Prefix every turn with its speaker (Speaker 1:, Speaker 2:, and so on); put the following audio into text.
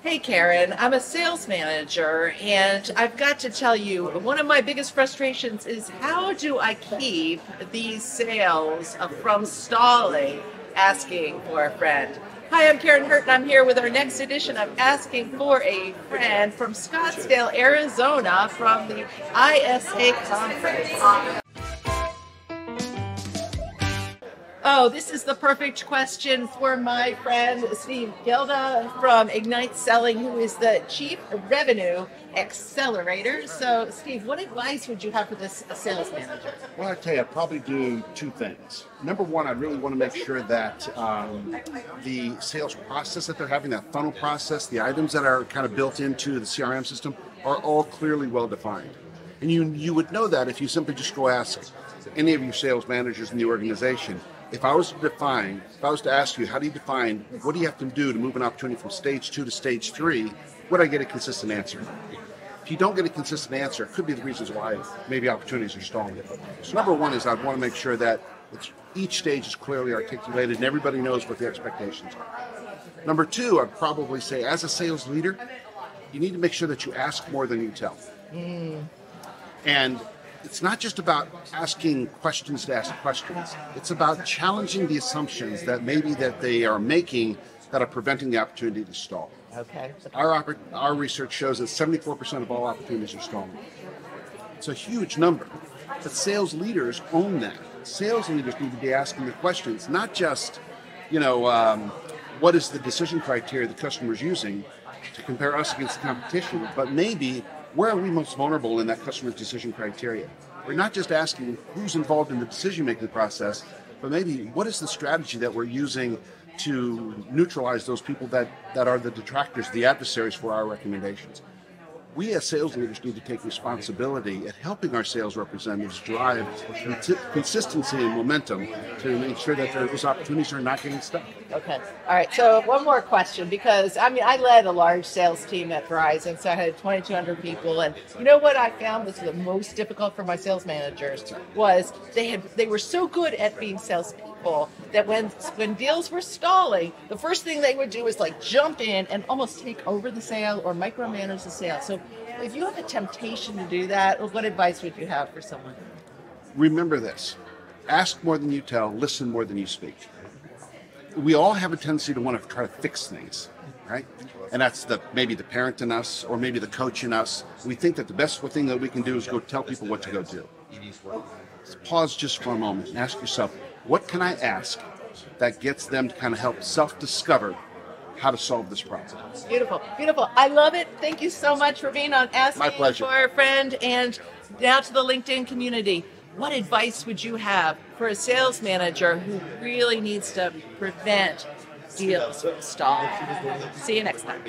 Speaker 1: Hey Karen, I'm a sales manager and I've got to tell you, one of my biggest frustrations is how do I keep these sales from stalling, asking for a friend? Hi, I'm Karen Hurt and I'm here with our next edition of Asking for a Friend from Scottsdale, Arizona from the ISA conference. Oh, this is the perfect question for my friend Steve Gielda from Ignite Selling, who is the Chief Revenue Accelerator. So, Steve, what advice would you have for this sales manager?
Speaker 2: Well, I tell you, I'd probably do two things. Number one, I really want to make sure that the sales process that they're having, that funnel process, the items that are kind of built into the CRM system are all clearly well defined. And you would know that if you simply just go ask any of your sales managers in the organization. If I was to ask you, how do you define, what do you have to do to move an opportunity from stage 2 to stage 3, would I get a consistent answer? If you don't get a consistent answer, it could be the reasons why maybe opportunities are stalling. So number one is I'd want to make sure that each stage is clearly articulated and everybody knows what the expectations are. Number two, I'd probably say as a sales leader, you need to make sure that you ask more than you tell. And it's not just about asking questions to ask questions. It's about challenging the assumptions that maybe that they are making that are preventing the opportunity to stall.
Speaker 1: Okay.
Speaker 2: Our research shows that 74% of all opportunities are stalling. It's a huge number. But sales leaders own that. Sales leaders need to be asking the questions, not just, what is the decision criteria the customer is using to compare us against the competition, but maybe where are we most vulnerable in that customer's decision criteria? We're not just asking who's involved in the decision-making process, but maybe what is the strategy that we're using to neutralize those people that are the detractors, the adversaries for our recommendations. We as sales leaders need to take responsibility at helping our sales representatives drive consistency and momentum to make sure that those opportunities are not getting stuck.
Speaker 1: Okay. All right. So one more question, because I led a large sales team at Verizon, so I had 2,200 people, and you know what I found was the most difficult for my sales managers was they were so good at being salespeople that when deals were stalling, the first thing they would do is jump in and almost take over the sale or micromanage the sale. So if you have a temptation to do that, what advice would you have for someone?
Speaker 2: Remember this: ask more than you tell, listen more than you speak. We all have a tendency to want to try to fix things, right? And that's maybe the parent in us or maybe the coach in us. We think that the best thing that we can do is go tell people what to go do. Pause just for a moment and ask yourself, what can I ask that gets them to kind of help self-discover how to solve this problem?
Speaker 1: Beautiful, beautiful. I love it. Thank you so much for being on Asking for a Friend. And now to the LinkedIn community. What advice would you have for a sales manager who really needs to prevent deals from stalling? See you next time.